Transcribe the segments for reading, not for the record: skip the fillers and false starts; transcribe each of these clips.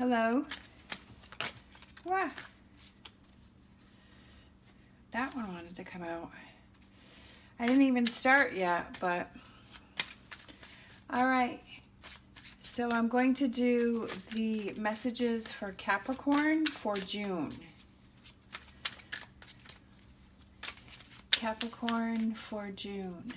Hello. Wow. That one wanted to come out. I didn't even start yet, but all right. So I'm going to do the messages for Capricorn for June. Capricorn for June.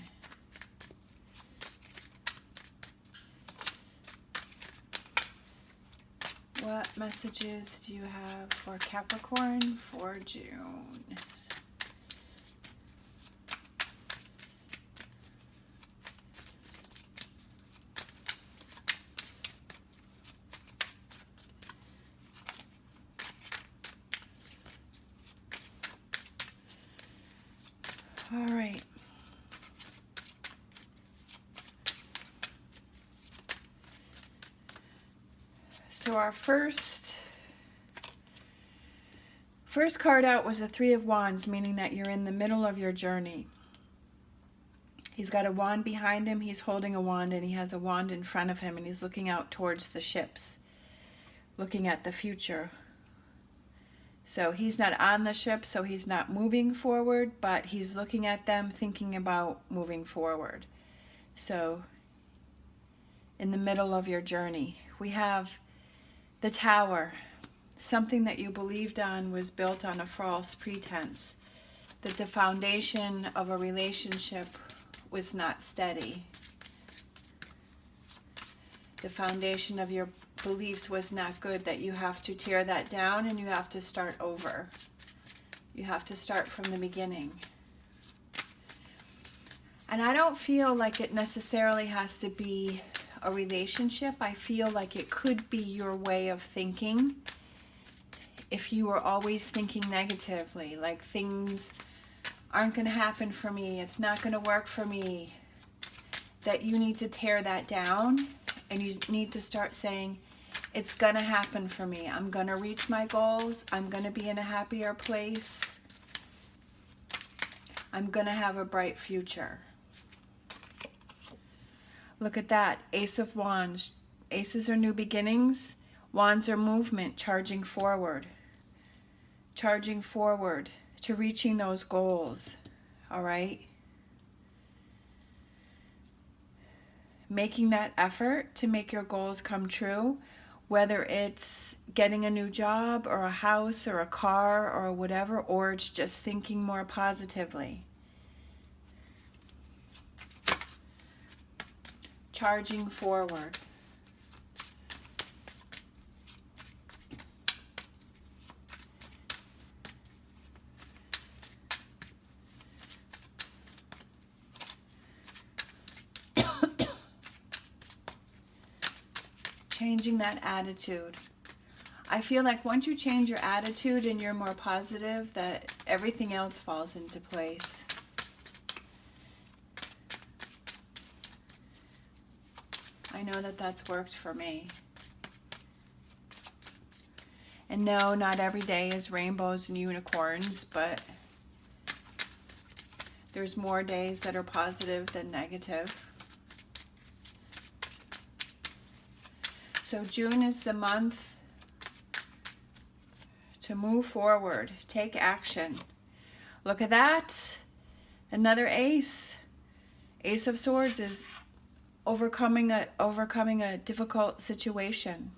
What messages do you have for Capricorn for June? All right. So our first card out was the Three of Wands, meaning that you're in the middle of your journey. He's got a wand behind him, he's holding a wand, and he has a wand in front of him, and he's looking out towards the ships, looking at the future. So he's not on the ship, so he's not moving forward, but he's looking at them, thinking about moving forward. So in the middle of your journey, we have the Tower. Something that you believed on was built on a false pretense, that the foundation of a relationship was not steady. The foundation of your beliefs was not good, that you have to tear that down and you have to start over. You have to start from the beginning. And I don't feel like it necessarily has to be a relationship. I feel like it could be your way of thinking. If you were always thinking negatively, like things aren't going to happen for me, it's not going to work for me, that you need to tear that down and you need to start saying, it's going to happen for me. I'm going to reach my goals. I'm going to be in a happier place. I'm going to have a bright future. Look at that. Ace of Wands. Aces are new beginnings. Wands are movement, charging forward. Charging forward to reaching those goals. All right? Making that effort to make your goals come true, whether it's getting a new job or a house or a car or whatever, or it's just thinking more positively. Charging forward. Changing that attitude. I feel like once you change your attitude and you're more positive, that everything else falls into place. I know that that's worked for me. And no, not every day is rainbows and unicorns, but there's more days that are positive than negative. So June is the month to move forward, take action. Look at that. Another ace. Ace of Swords is overcoming a difficult situation.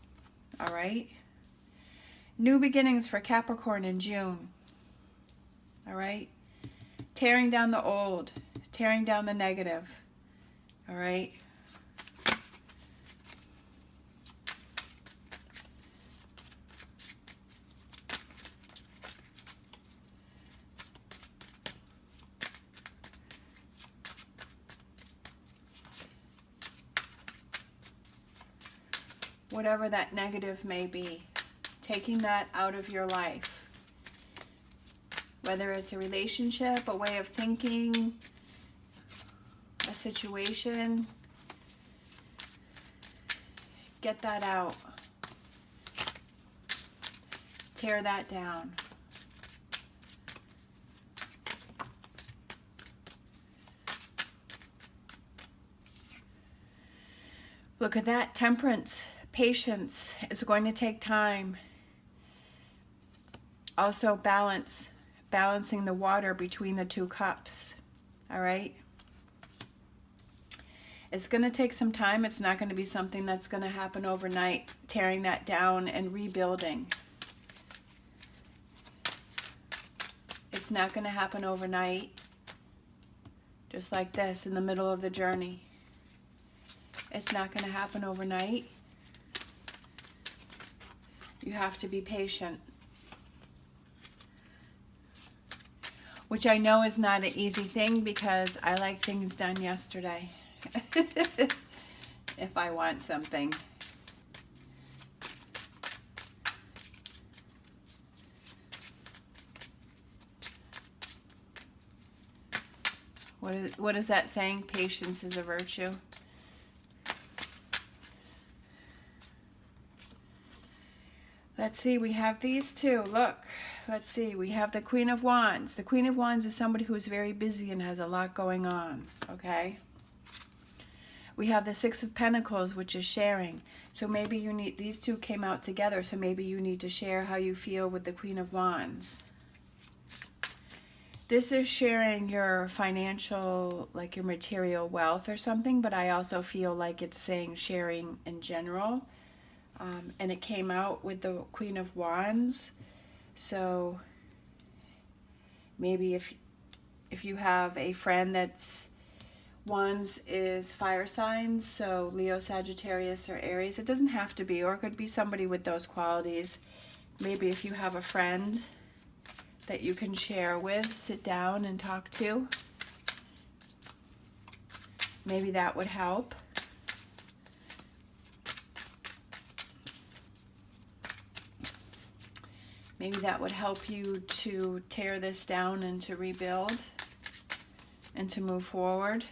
All right? New beginnings for Capricorn in June. All right? Tearing down the old, tearing down the negative. All right? Whatever that negative may be, taking that out of your life. Whether it's a relationship, a way of thinking, a situation, get that out. Tear that down. Look at that, Temperance. Patience is going to take time. Also balancing the water between the two cups. All right? It's going to take some time. It's not going to be something that's going to happen overnight, tearing that down and rebuilding. It's not going to happen overnight, just like this, in the middle of the journey. It's not going to happen overnight. You have to be patient. Which I know is not an easy thing, because I like things done yesterday. If I want something. What is that saying? Patience is a virtue. Let's see, we have these two. Look, let's see, we have the Queen of Wands. The Queen of Wands is somebody who's very busy and has a lot going on, okay? We have the Six of Pentacles, which is sharing. So maybe you need, these two came out together, so maybe you need to share how you feel with the Queen of Wands. This is sharing your financial, like your material wealth or something, but I also feel like it's saying sharing in general. And it came out with the Queen of Wands. So maybe if you have a friend that's, Wands is fire signs, so Leo, Sagittarius, or Aries. It doesn't have to be, or it could be somebody with those qualities. Maybe if you have a friend that you can share with, sit down and talk to. Maybe that would help. Maybe that would help you to tear this down and to rebuild and to move forward.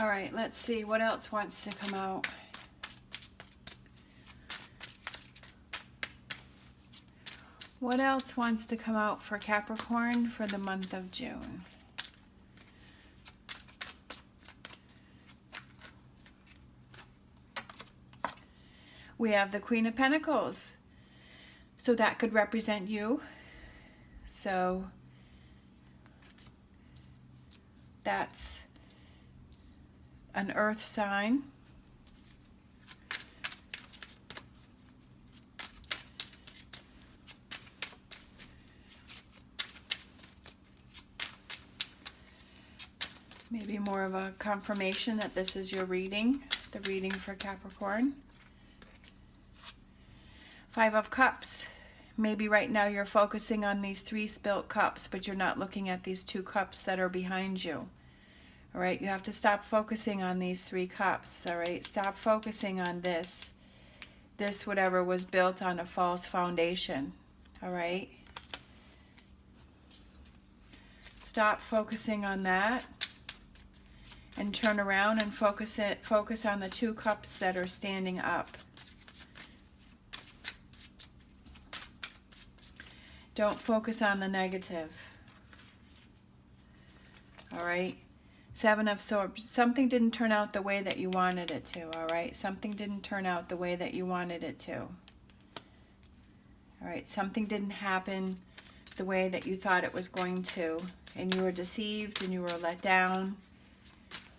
All right, let's see what else wants to come out. What else wants to come out for Capricorn for the month of June? We have the Queen of Pentacles. So that could represent you. So that's an earth sign. Maybe more of a confirmation that this is your reading, the reading for Capricorn. Five of Cups. Maybe right now you're focusing on these 3 spilt cups, but you're not looking at these 2 cups that are behind you. All right, you have to stop focusing on these 3 cups, all right? Stop focusing on this. This, whatever, was built on a false foundation, all right? Stop focusing on that and turn around and focus on the 2 cups that are standing up. Don't focus on the negative, all right? 7 of Swords. Something didn't turn out the way that you wanted it to, all right? Something didn't turn out the way that you wanted it to. All right, something didn't happen the way that you thought it was going to, and you were deceived and you were let down,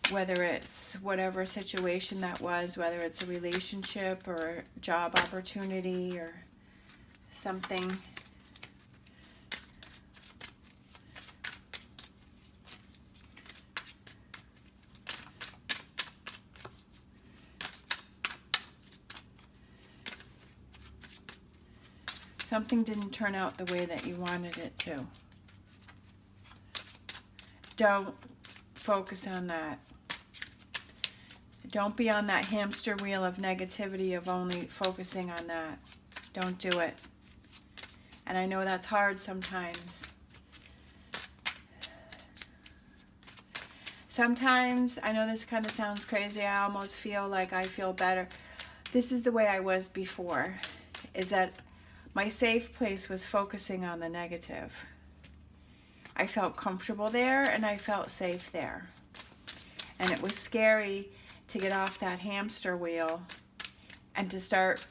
whether it's whatever situation that was, whether it's a relationship or a job opportunity or something. Something didn't turn out the way that you wanted it to. Don't focus on that. Don't be on that hamster wheel of negativity of only focusing on that. Don't do it. And I know that's hard sometimes. Sometimes, I know this kind of sounds crazy, I almost feel like I feel better. This is the way I was before, is that my safe place was focusing on the negative. I felt comfortable there and I felt safe there. And it was scary to get off that hamster wheel and to start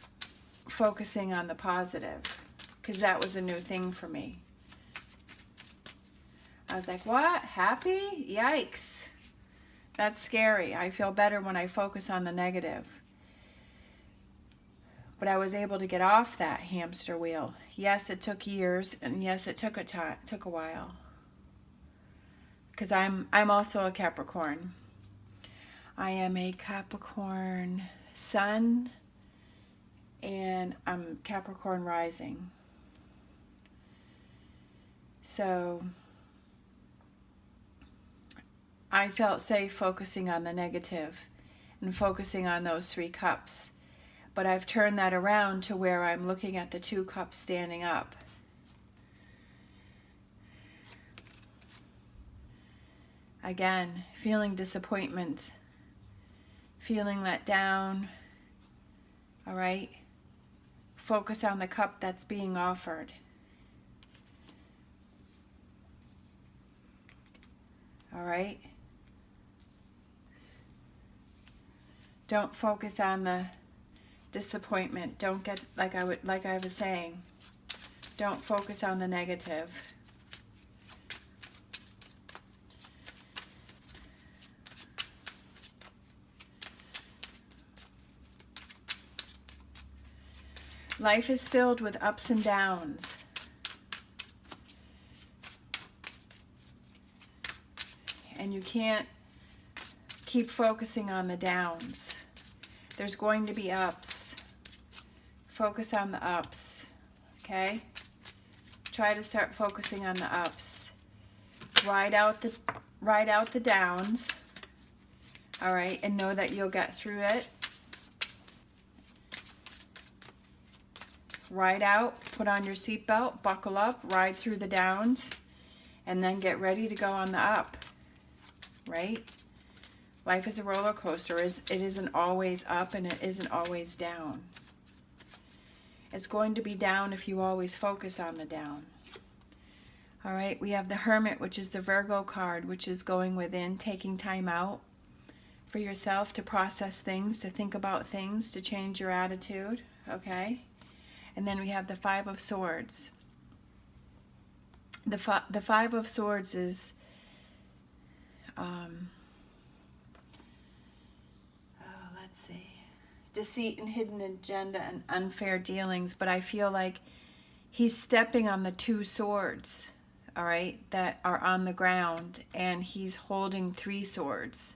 focusing on the positive, because that was a new thing for me. I was like, what? Happy? Yikes. That's scary. I feel better when I focus on the negative. But I was able to get off that hamster wheel. Yes, it took years, and yes, it took a while. Because I'm also a Capricorn. I am a Capricorn sun, and I'm Capricorn rising. So I felt safe focusing on the negative and focusing on those 3 cups. But I've turned that around to where I'm looking at the 2 cups standing up. Again, feeling disappointment, feeling let down. All right? Focus on the cup that's being offered. All right? Don't focus on the disappointment. Don't get, like I was saying, don't focus on the negative. Life is filled with ups and downs. And you can't keep focusing on the downs. There's going to be ups. Focus on the ups, okay? Try to start focusing on the ups. Ride out the downs, all right? And know that you'll get through it. Ride out, put on your seatbelt, buckle up, ride through the downs, and then get ready to go on the up, right? Life is a roller coaster. It isn't always up and it isn't always down. It's going to be down if you always focus on the down. All right, we have the Hermit, which is the Virgo card, which is going within, taking time out for yourself to process things, to think about things, to change your attitude, okay? And then we have the Five of Swords. The Five of Swords is deceit and hidden agenda and unfair dealings, but I feel like he's stepping on the 2 swords, all right, that are on the ground, and he's holding 3 swords.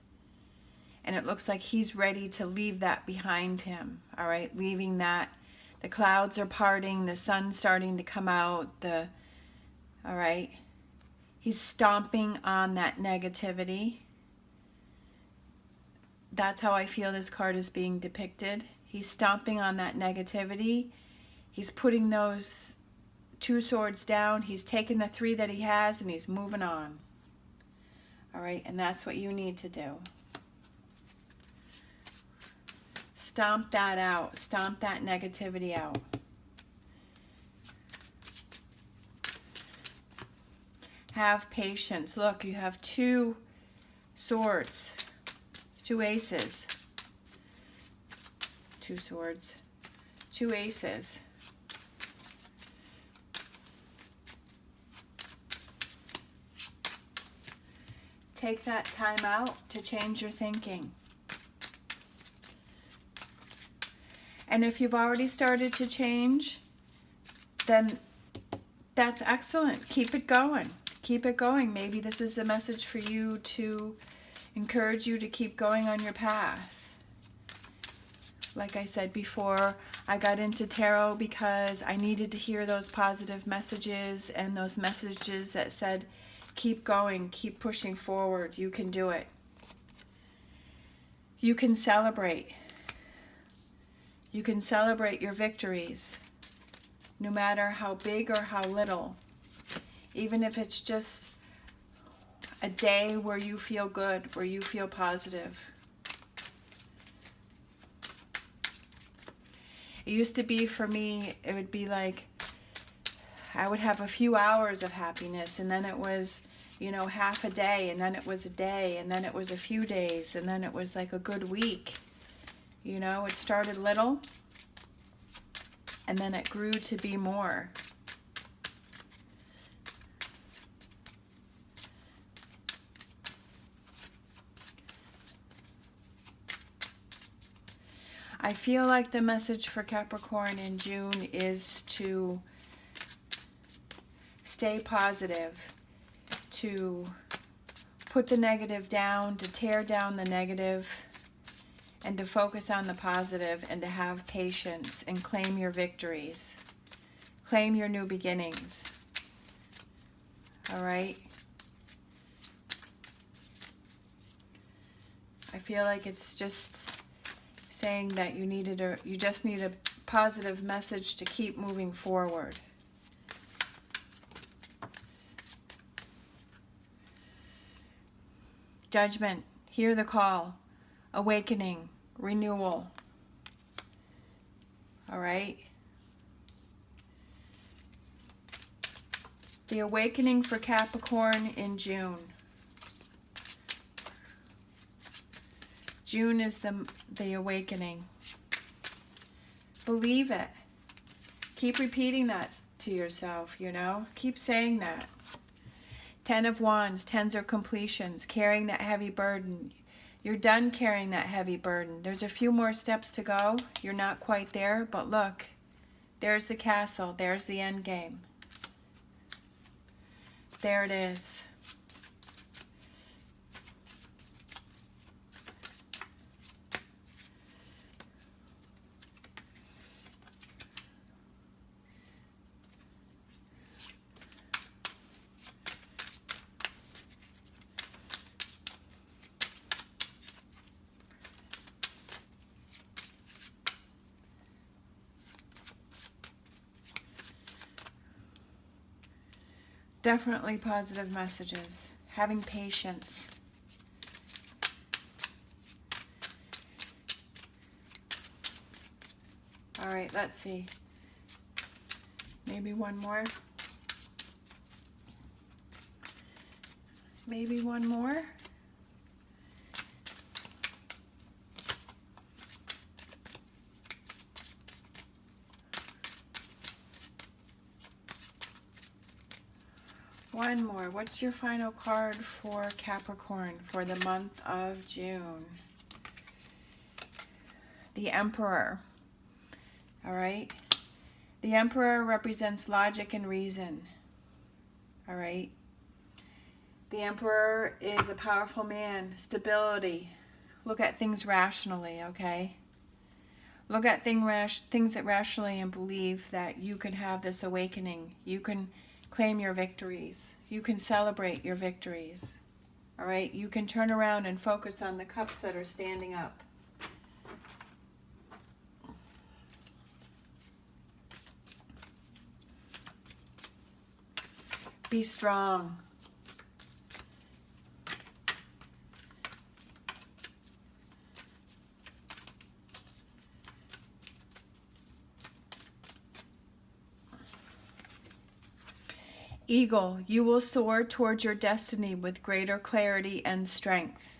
And it looks like he's ready to leave that behind him, all right, leaving that. The clouds are parting, the sun's starting to come out, all right. He's stomping on that negativity. That's how I feel this card is being depicted. He's stomping on that negativity. He's putting those 2 swords down. He's taking the 3 that he has and he's moving on. All right, and that's what you need to do. Stomp that out. Stomp that negativity out. Have patience. Look, you have 2 swords. 2 aces. 2 swords. 2 aces. Take that time out to change your thinking. And if you've already started to change, then that's excellent. Keep it going. Keep it going. Maybe this is a message for you to encourage you to keep going on your path. Like I said before, I got into tarot because I needed to hear those positive messages and those messages that said, keep going, keep pushing forward, you can do it. You can celebrate. You can celebrate your victories, no matter how big or how little. Even if it's just a day where you feel good, where you feel positive. It used to be for me, it would be like, I would have a few hours of happiness, and then it was, you know, half a day, and then it was a day, and then it was a few days, and then it was like a good week. You know, it started little, and then it grew to be more. I feel like the message for Capricorn in June is to stay positive, to put the negative down, to tear down the negative, and to focus on the positive, and to have patience and claim your victories. Claim your new beginnings. All right? I feel like it's just saying that you just need a positive message to keep moving forward. Judgment, hear the call, awakening, renewal. All right? The awakening for Capricorn in June. June is the awakening. Believe it. Keep repeating that to yourself, you know? Keep saying that. 10 of Wands, 10s are completions, carrying that heavy burden. You're done carrying that heavy burden. There's a few more steps to go. You're not quite there, but look. There's the castle. There's the end game. There it is. Definitely positive messages. Having patience. All right, let's see. Maybe one more. Maybe one more. One more. What's your final card for Capricorn for the month of June? The Emperor. All right. The Emperor represents logic and reason. All right. The Emperor is a powerful man. Stability. Look at things rationally, okay? Look at things that rationally and believe that you can have this awakening. You can claim your victories. You can celebrate your victories. All right? You can turn around and focus on the cups that are standing up. Be strong. Eagle, you will soar towards your destiny with greater clarity and strength.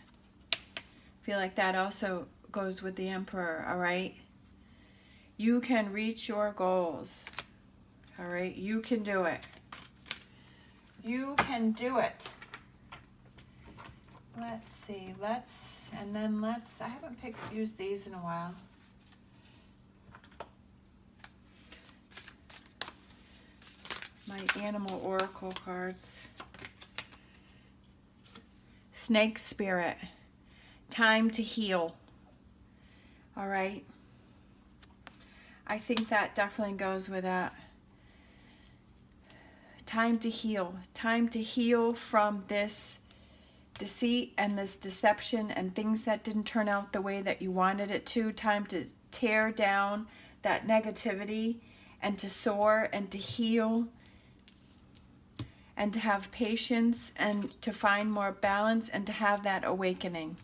I feel like that also goes with the Emperor, all right? You can reach your goals, all right? You can do it. You can do it. Let's see, I haven't used these in a while. My animal oracle cards. Snake spirit. Time to heal. All right. I think that definitely goes with that. Time to heal. Time to heal from this deceit and this deception and things that didn't turn out the way that you wanted it to. Time to tear down that negativity and to soar and to heal and to have patience and to find more balance and to have that awakening.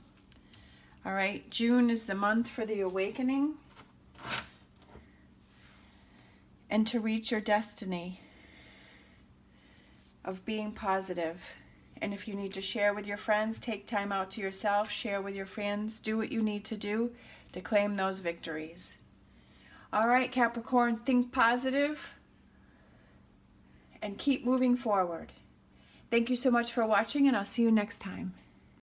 All right, June is the month for the awakening and to reach your destiny of being positive. And if you need to share with your friends, take time out to yourself, share with your friends, do what you need to do to claim those victories. All right, Capricorn, think positive and keep moving forward. Thank you so much for watching, and I'll see you next time.